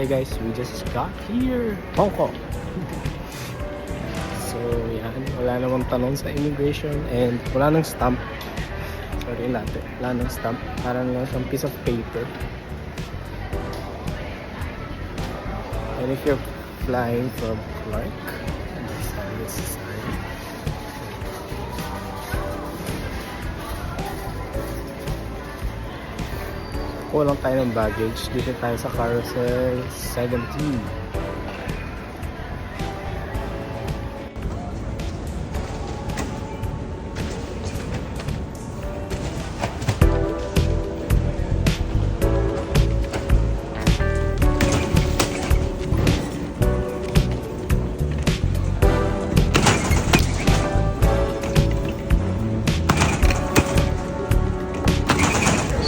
Hey guys, we just got here, Hong Kong. So yan, wala namang tanong sa immigration and wala nang stamp. Sorry natin, wala nang stamp. Parang lang some piece of paper. And if you're flying from Clark, this is kulang tayo ng baggage. Dito tayo sa carousel 17.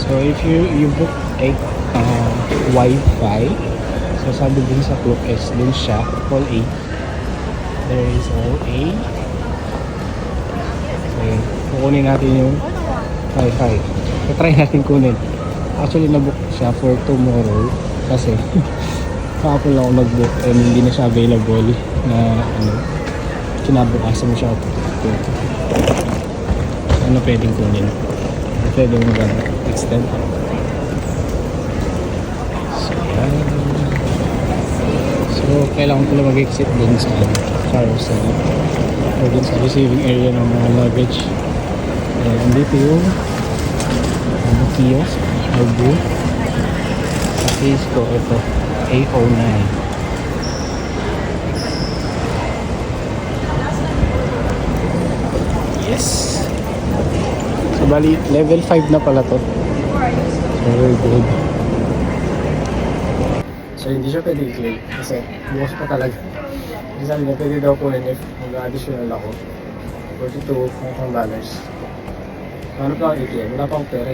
So if you book a Wi-Fi, so sabi din sa clock is dun siya, Hall A. There is Hall A. So kukunin natin yung Wi-Fi. So try natin kunin. Actually nabook siya for tomorrow kasi kahapon lang ako nag-book and hindi na siya available na kinabukasan mo siya. Ano pwedeng kunin? Pwedeng extend. So, so kailangan ko lang mag-exit dun sa carousel or dun sa receiving area ng mga luggage. And dito yung kiosk or booth. Sa case ko, ito A09. Yes. So bali, level 5 na pala to. So very good. So hindi siya pwede i-claim kasi bukas pa talaga. Kasi sabi niya pwede daw kunin if mag-additional ako. $42 Hong dollars. Ano pa ang i-claim? Wala pang pera.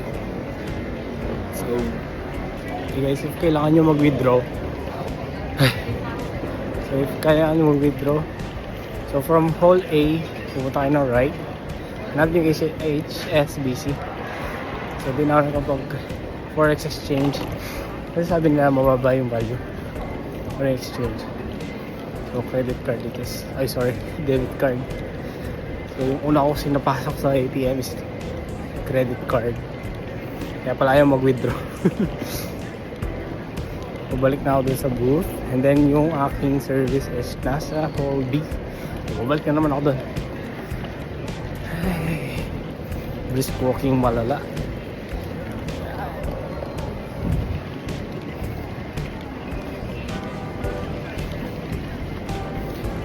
So, okay guys, if kailangan nyo mag-withdraw so if kailangan nyo mag-withdraw, so from Hall A, pumunta kayo ng right. Hanap yung HSBC. So di na ako nakapag forex exchange kasi sabi nila mababa yung value for exchange. So credit card it is, ay sorry, debit card. So yung una ko sinapasok sa ATM is credit card, kaya pala ayaw mag-withdraw. Bumalik na ako dun sa booth and then yung aking service is nasa Hall B. So bumalik na naman ako dun. Brisk walking malala.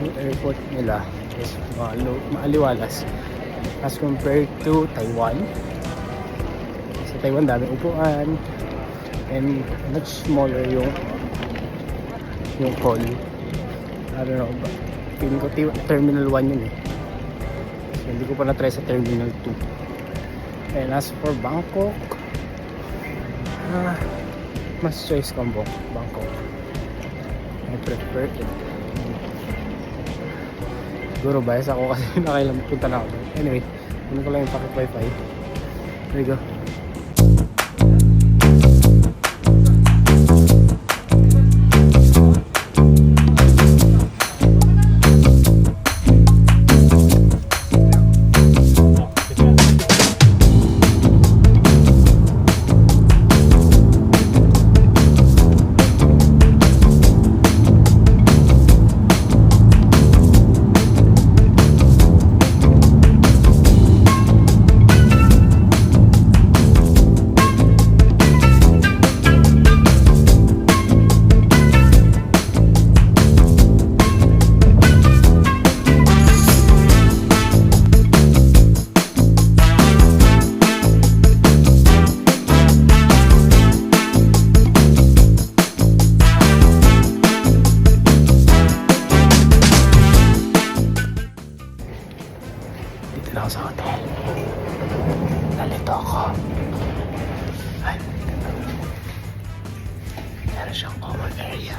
Yung airport nila is maaliwalas as compared to Taiwan. Sa Taiwan dami upuan and much smaller yung hall. I don't know, but feeling ko Terminal 1 yun eh. So, hindi ko pa na-try sa Terminal 2. And as for Bangkok, mas choice ko Bangkok. I prefer it. Siguro bias ako kasi nakailang punta na ako. Anyway, ano ko lang yung packet wifi. There you go. Sa hotel. Nalito ako. Ay, meron siyang common area.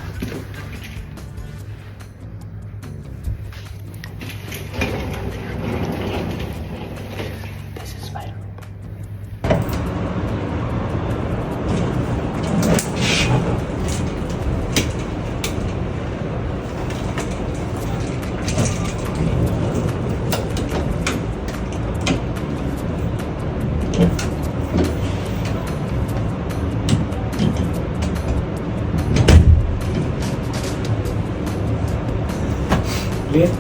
This is my room. Liit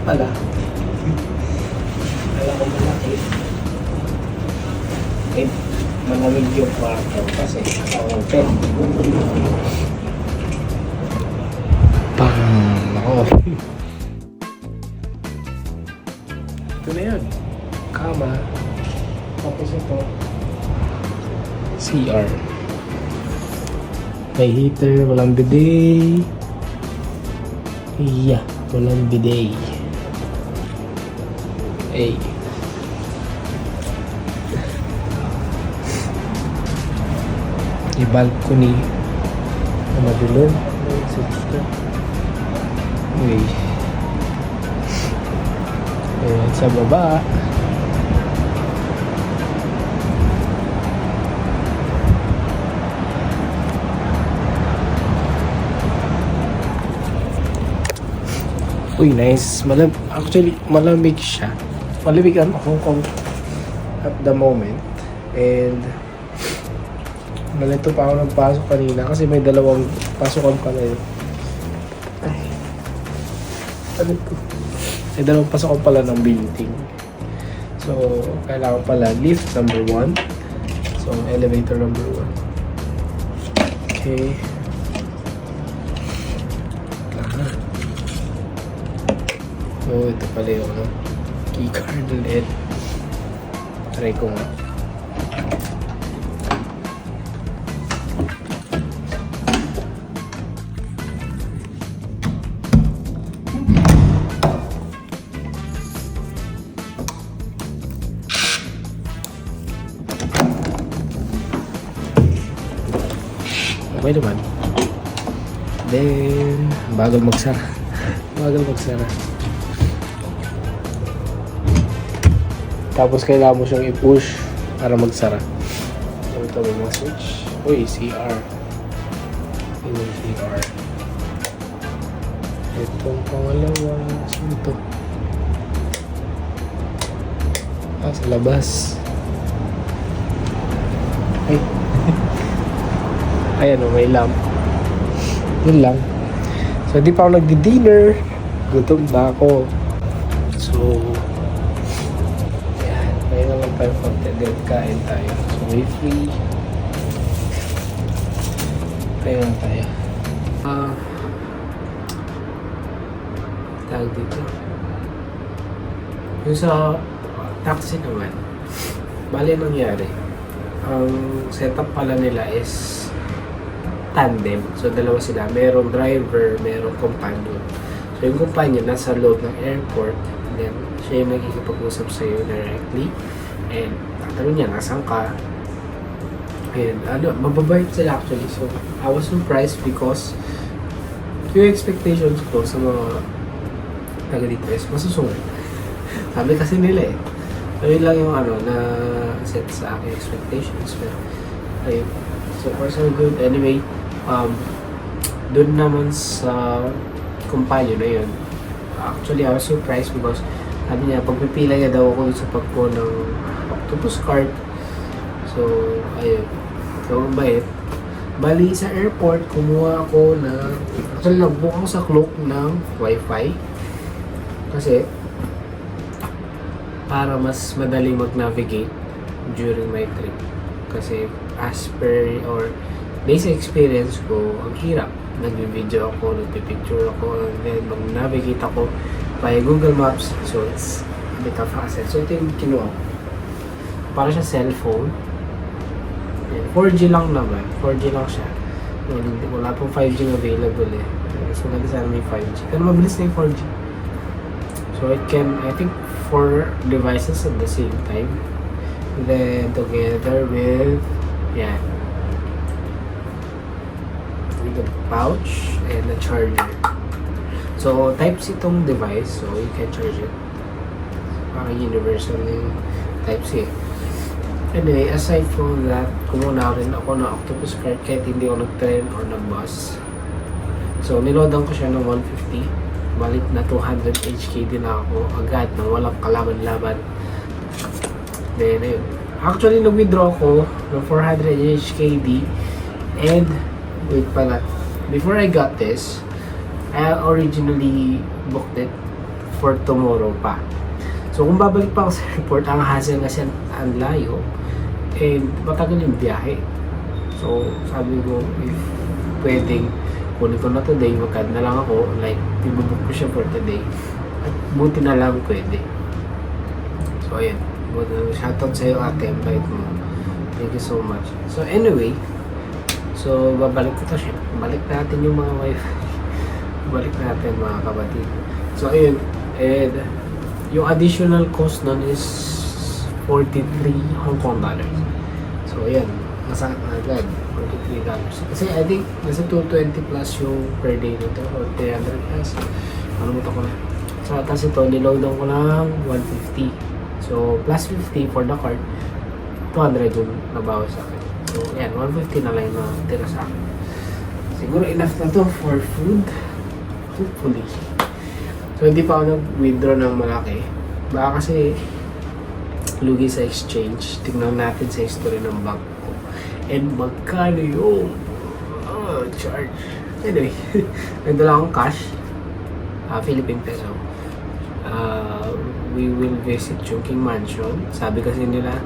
pala. Kala ko malaki. Eh, malamig yung kwarto kasi open. Bang! Ako. Ito na yun. Kama. Tapos ito. CR. May heater, walang bidet. Yeah, walang bidet. Ay. Yung balcony. Madulog. Okay. Ayan sa baba. Uy, nice. Actually, malamig siya. Malamig ang Hong Kong at the moment. And nalito pa ako ng pasok kanina kasi may dalawang pasukan pala yun. Ay. Ano ito? May dalawang pasukan pala ng building. So, kailangan pala lift number 1. So, elevator number 1. Okay. So, ito pala yung keycard ulit. Try ko nga. Okay naman. Then, bagal magsara. Tapos kailangan mo siyang i-push para magsara. So ito may mga switch. Uy, CR. Ito yung CR. Itong pangalawa. Saan ito? Ah, sa labas. Ay. Ayan o, may lamp. Yun lang. So, di pa ako nagdi-dinner. Gutom na ako. So, lang tayo konti din, kain tayo. So, may free. Kain lang tayo. Tawag dito. Yung sa taxi naman, bali nangyari. Ang setup pala nila is tandem. So, dalawa sila. Merong driver, merong companion. So, yung companion nasa loob ng airport. Then, siya yung nagkikipag-usap sa'yo directly. And tatanong niya, nasan ka? And mababait sila actually. So, I was surprised because yung expectations ko sa mga taga dito is masusunod. Sabi kasi nila eh. So, yun lang yung na set sa aking expectations. Pero, ayun. So far so good. Anyway, doon naman sa companion na yun. Actually, I was surprised because sabi niya, pagpipila niya daw ako sa pagko ng octopus card. So, ayun. So, mabait. Bali, sa airport, kumuha ako na actually, nagbook ako sa Klook ng wifi. Kasi, para mas madaling mag-navigate during my trip. Kasi, as per or based sa experience ko, ang hirap. Nag-video ako, nagpipicture ako, and then mag-navigate ako by Google Maps. So, it's a bit of hassle. So, ito yung kinuha ko. Para siya cellphone. Ayan, 4G lang naman. 4G lang siya. Wala pong 5G available eh. So, sana may 5G. Pero mabilis na yung 4G. So, it can, I think, 4 devices at the same time. Then, together with, yan. With the pouch and the charger. So, Type-C itong device, so you can charge it. Parang universal yung Type-C. Anyway, aside from that, kumuha rin ako ng octopus card kahit hindi ako nag-train or nag-bus. So, niloadan ko siya ng 150. Balik na 200 HK din ako agad nang walang kalaban-laban. Then, ayun. Actually, nag-withdraw ko ng 400 HKD and wait pala, before I got this, I originally booked it for tomorrow pa. So kung babalik pa ako sa airport, ang hassle kasi ang layo and matagal yung biyahe. So sabi ko, if pwedeng kunin ko na today, magkad na lang ako, like ibubook ko siya for today. At buti na lang pwede. So ayan, shoutout sa'yo ate, ang bait mo. Thank you so much. So anyway, so babalik ko to siya. Balik natin yung mga wifi. Balik natin mga kapatid. So ayun, and yung additional cost nun is 43 Hong Kong dollars. So ayan, nasa agad $43. Kasi I think nasa 220 plus yung per day nito or 300 plus. Nakalimutan ko na. So tapos ito, niloadan ko lang 150. So plus 50 for the card, 200 yung nabawas sa akin. So ayan, 150 na lang yung natira sa akin. Siguro enough na to for food. Hopefully. So hindi pa ako nag-withdraw ng malaki. Baka kasi lugi sa exchange. Tignan natin sa history ng bank ko. And magkano yung charge. Anyway, nagdala akong cash. Philippine peso. We will visit Chungking Mansion. Sabi kasi nila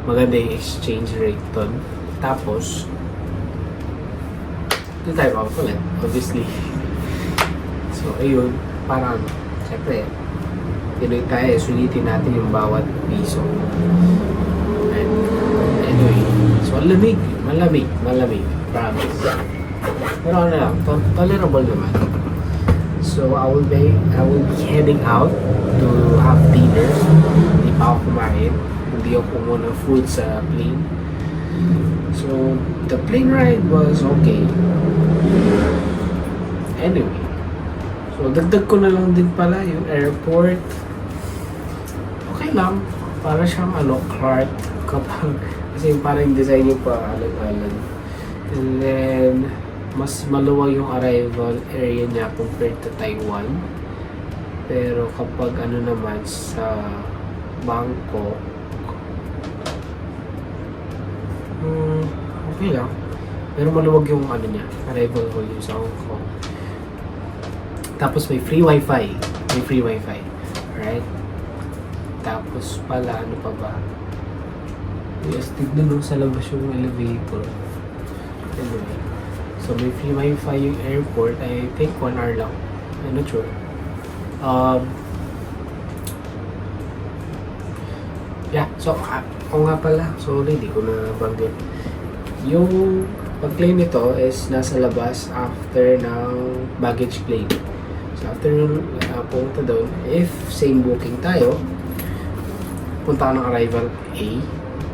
maganda yung exchange rate ton. Tapos ito tayo makakulit, obviously. So ayun, parang syempre Pinoy tayo, sulitin natin yung bawat piso. And anyway, so malamig, promise. Pero ano lang, tolerable naman. So I will be heading out to have dinner. Hindi pa ako kumain. Hindi ako muna food sa plane. So the plane ride was okay. Anyway, so dagdag ko na lang din pala yung airport. Okay lang. Para siyang cart kapag kasi parang design yung paalag-alag. And then mas maluwag yung arrival area niya compared to Taiwan. Pero kapag naman sa Bangkok, okay lang. Pero maluwag yung niya, arrival hall yung sa Hong Kong. Tapos may free wifi. Alright? Tapos pala, ano pa ba? Yes, tignan nung sa labas yung elevator. Anyway. So may free wifi yung airport. I think 1 hour lang. I'm not sure. Yeah, so ako nga pala. Sorry, di ko na banggit. Yung pag-claim nito is nasa labas after ng baggage claim. So after nung punta doon, if same booking tayo, punta ka ng arrival A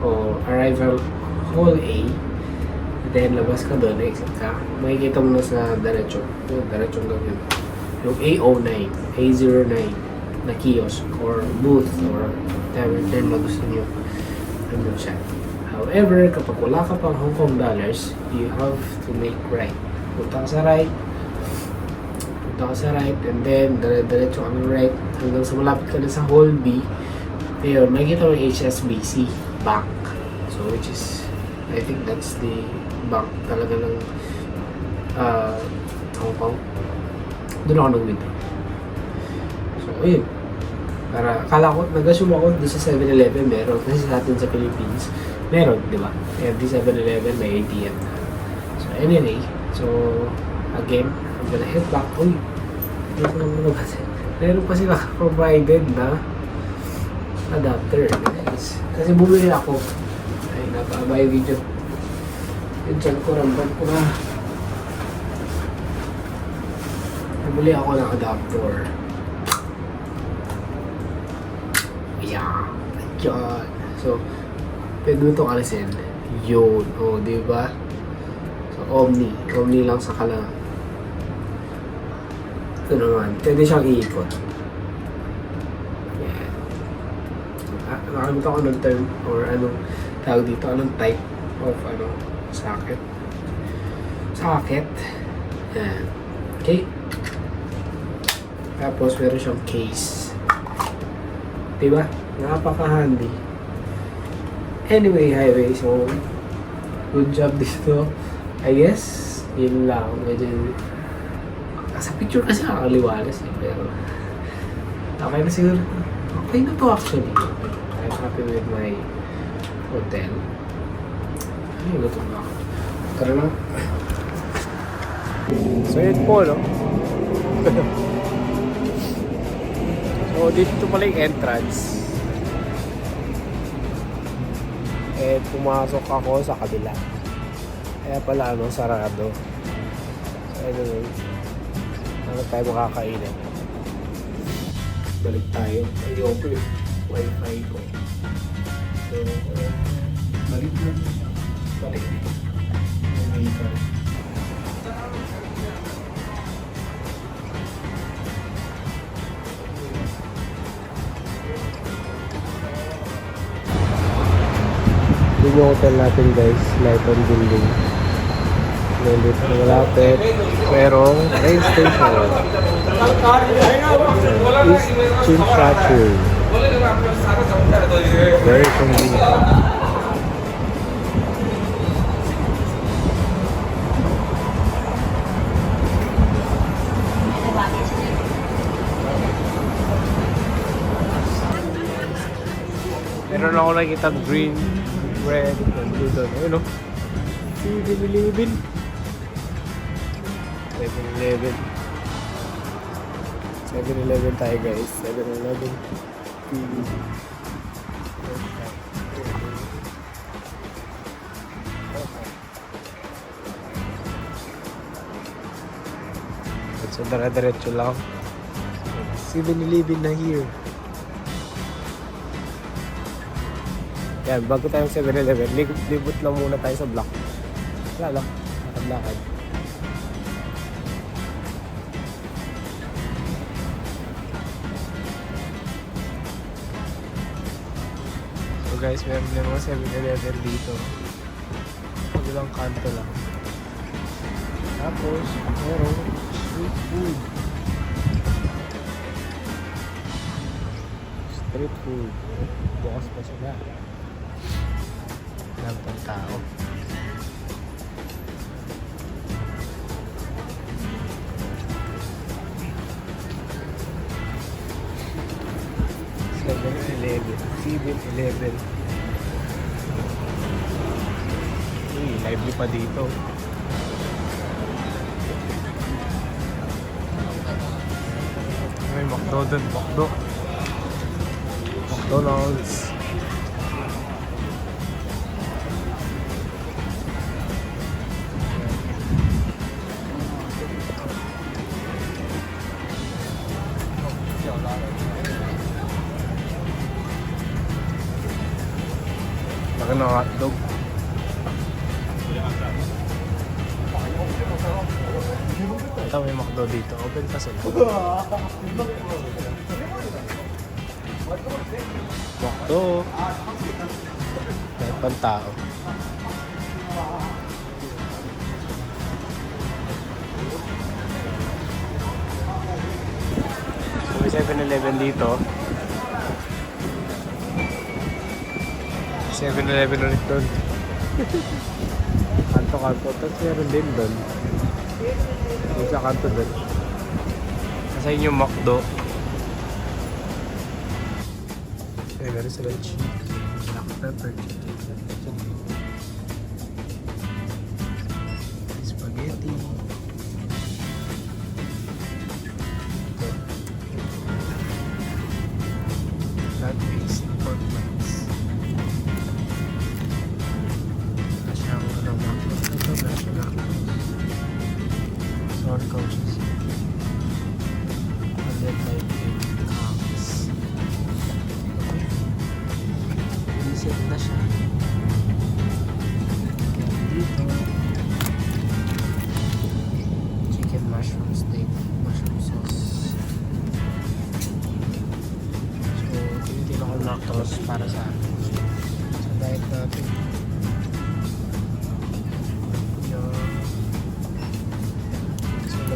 o arrival hall A, then labas ka doon, exit ka, makikita mo na sa diretsong gawin. Yung A09, A09 na kiosk or booth or whatever term na gusto nyo, nandun siya. However, kapag wala ka pang Hong Kong dollars, you have to make right. Punta ka sa right, and then diretso ka ng right hanggang sa malapit ka na sa Hall B. Ayun, makikita mo yung HSBC Bank. So, which is, I think that's the bank talaga ng Hong Kong. Doon ako nag-withdraw. So, ayun. Para, akala ko, nag-assume ako doon sa 7-Eleven meron. Kasi sa atin sa Philippines, meron, di ba? Every 7-Eleven may ATM na. So, anyway. So, again, I'm gonna head back. Uy, hindi ko naman nabasa. Meron pa sila provided na adapter. Guys. Kasi bumili ako. Ay, napakaba yung video. Yung dyan ko, ramban ko na. Bumili ako ng adapter. Yeah. Yan. So, pwede mo itong alisin. Yun. O, diba? So, Omni lang sa kalang. Ito naman. Pwede siyang iikot. Yan. Nakalimutan ko anong term or anong tawag dito. Anong type of socket. Yan. Okay. Tapos, meron siyang case. Diba? Napaka-handy. Anyway, highway. So, good job dito. I guess, yun lang. Medyo, sa picture kasi nakakaliwalas eh. Pero, okay na siguro. Okay na to actually. I'm happy with my hotel. Ano yung gutom na ako? Tara na. So, yun po, no? So, dito pala yung entrance. Eh, pumasok ako sa kabila. Kaya pala, sarado. So, anyway, ano tayo makakainin? Balik tayo. Ayoko yung wifi ko. So, balik na. Balik na. Wifi. Yun yung hotel natin guys, Lighton Building. Nandito na malapit. Merong train station. East Chinchachu. Very convenient. Meron ako nakikita green, red, and blue doon. Ayun o. 7-Eleven. 7-Eleven. 7-Eleven tayo guys. 7-Eleven. So, dara-diretso lang. 7-Eleven na here. Yan, bago tayong 7-Eleven, libot lang muna tayo sa block. Wala lang, nakadlakad. So guys, meron na mga 7-Eleven dito. Kabilang kanto lang. Tapos, meron street food. Street food. Bukas pa sila. Lang pang tao. Seven-Eleven. Uy, lively pa dito. May McDo dun, McDonald's. Laki ng hotdog. Ito may McDo dito. Open pa sila. McDo. Kahit pang tao. So may 7-Eleven dito. 7-Eleven ulit doon. Kanto-kanto. Tapos meron din doon. Yung sa kanto doon. Nasa yun yung McDo. Okay, meron sila cheese. Black pepper. Spaghetti. Ito. Plant-based pork mince. Nasyang McDo. Ito nasyang sour coaches. And then like comes. Reset na siya. Dito. Chicken mushroom steak. Mushroom sauce. So, tinitin ako ng lactose para sa diet natin.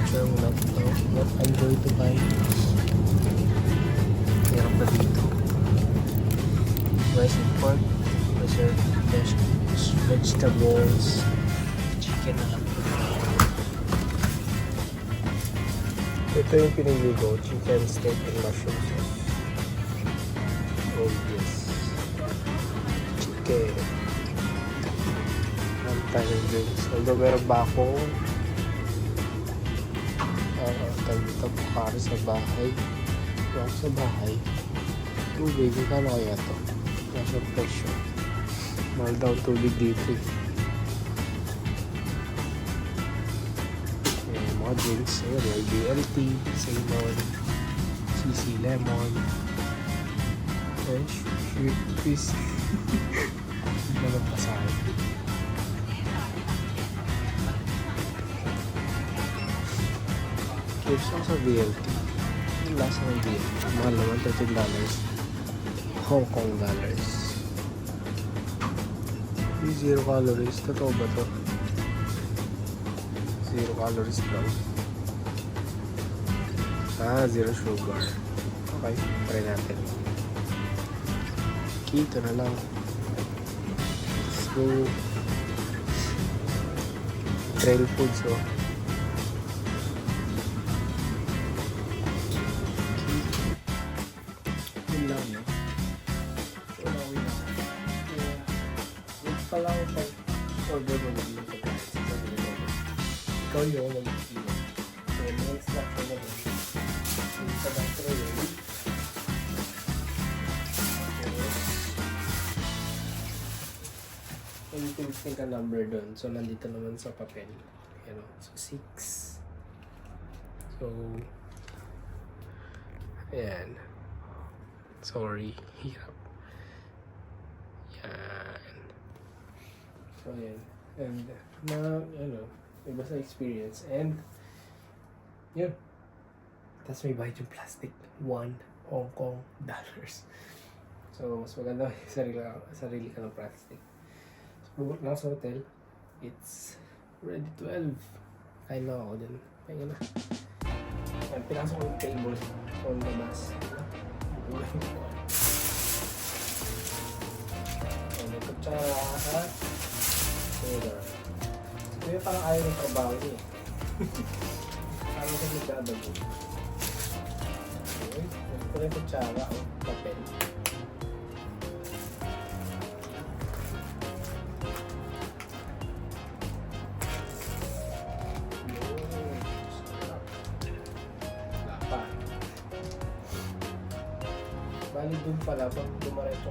Sure muna ito. What I'm going to buy. Meron pa dito. Rice and pork. Reserve. vegetables, chicken na lang. Ito yung pinili ko, chicken, steak, and mushroom sauce. Oh yes. Chicken. Ang tayo ng drinks. Although meron ba akong Bukari sa bahay. Yung sa bahay. Tubig, kano kaya to? Nasa presyo. Mahal daw tubig dito. Ayan, mga drinks. Ayan, may BLT, Ceylon, CC Lemon. Ayan, shoot twist. Ganun pa sa akin. Here's also BLT. Yung lasa ng BLT. Mahal naman, $13. Hong Kong dollars. Yung 0 calories. Totoo ba to? 0 calories daw. 0 sugar. Okay, try natin. Keto na lang. Let's go. Trail foods, oh. Pala ako pag order mo ng mga pagkain sa pagkain. Ikaw yung mag-iwan. So, may instruction na rin. Yung sa dentro yun. And you can think a number dun. So, nandito naman sa papel. You know, so 6. So, ayan. Sorry. Hirap. Yan. So, ayan. And, iba sa experience. And, yun. Tapos may bayad yung plastic. 1 Hong Kong dollars. So, mas maganda yung sarili ka ng plastic. So, bubuk lang sa hotel. It's already 12. Kain na ako din. Pahinga na. Ayan, pinasok ko yung table on the bus. Bubulang ko. Ayan, may kutsara at soda. So, yung parang ayaw ng trabaho niya eh. Parang siya nagdadago. Okay, ito na yung kutsara o papel. Bali dun pala, pag dumaretso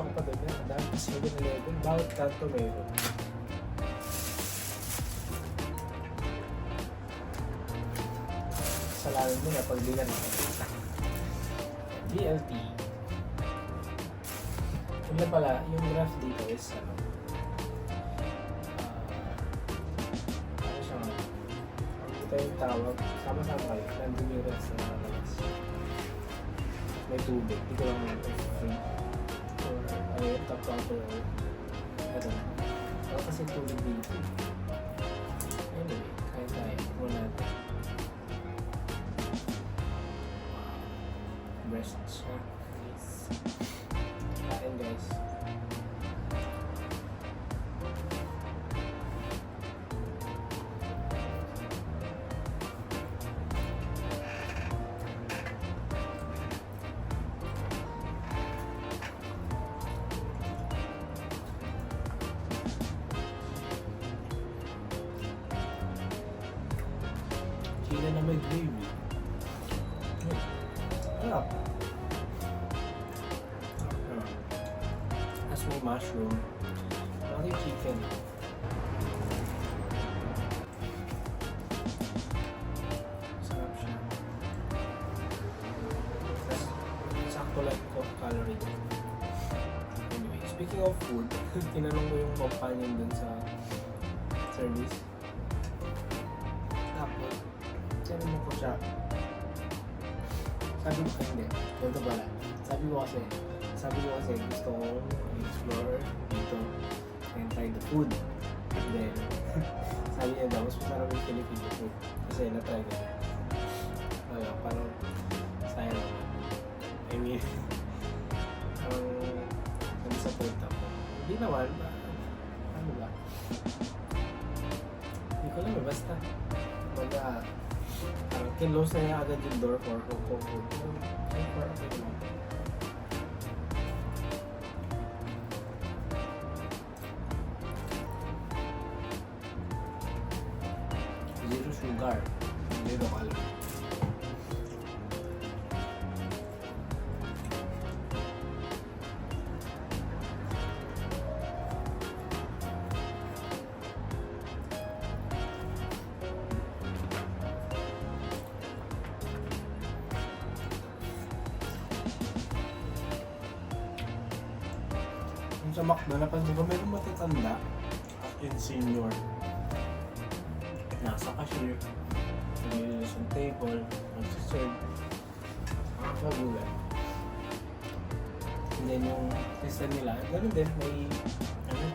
ka pa dun, dahil pa 7-Eleven, bawat kanto meron. Salamin mo na pag di ka nakakita. BLT. Yun pala, yung graph dito is ano siya, ito yung tawag, sama-sama kayo, nandun yung rest na nakalabas. May tubig, dito lang natin free or top water or I don't know. Kasi tubig dito. Anyway, kaya tayo, muna natin. Breast siya. Nice. Kain guys. Sila na may gravy. Harap. Tapos may mushroom. Pati chicken. Sarap siya. Tapos sakto lang ko calorie. Anyway, speaking of food, tinanong ko yung companion dun sa service. Tapos, tinanong mo ko siya. Sabi ko hindi. Ganito pala. Sabi ko kasi gusto ko explore dito and try the food. And then, sabi niya daw, mas masarap yung Filipino food. Kasi na-try ko. Parang sayang naman. I mean, ang disappoint ako. Hindi naman, Ano ba? Hindi ko alam eh, basta. Baga, kinlose na niya agad yung door for okay naman. Zero sugar, zero calorie. Sa McDo, napansin ko meron matatanda as in senior. Nasa cashier, nililis yung table, nagsiserve, nakakagulat. And then yung system nila, gano'n din, may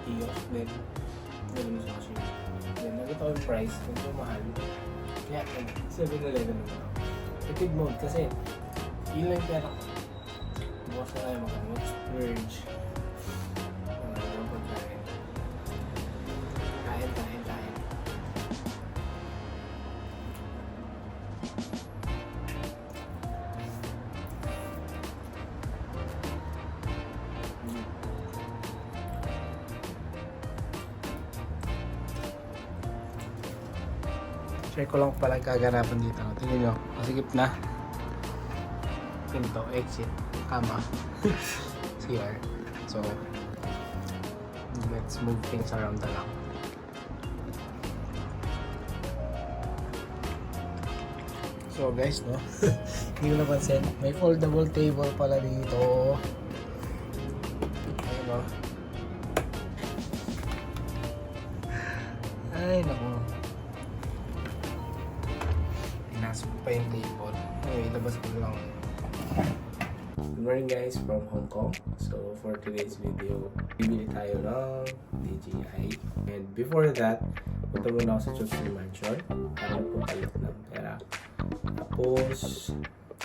kiosk din, gano'n sa cashier. Then nakita ko yung price, medyo mahal. Kaya 7-Eleven naman ako. Tipid mode kasi, yun lang yung pera ko. Bukas na tayo mag-splurge. Kain. Share ko lang pala kaganapan dito. Tingnan nyo, masigip na. Pinto, exit, kama, CR. So, let's move things around na lang. So guys, no? Hindi ko napansin. May foldable table pala dito. Ayun, no? Ay, naku. Pinasok pa yung table. Anyway, labas ko lang. Good morning guys from Hong Kong. So for today's video, bibili tayo ng DJI. And before that, punta muna ako sa Chelsea Mansion para pupalit ng pera. Tapos,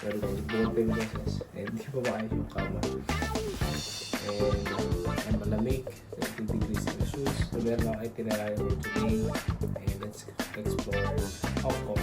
meron tayo building business and hindi pa maayos yung kama. And ang malamig, 30 degrees Celsius. So meron ako itinerary for today. And let's explore Hong Kong.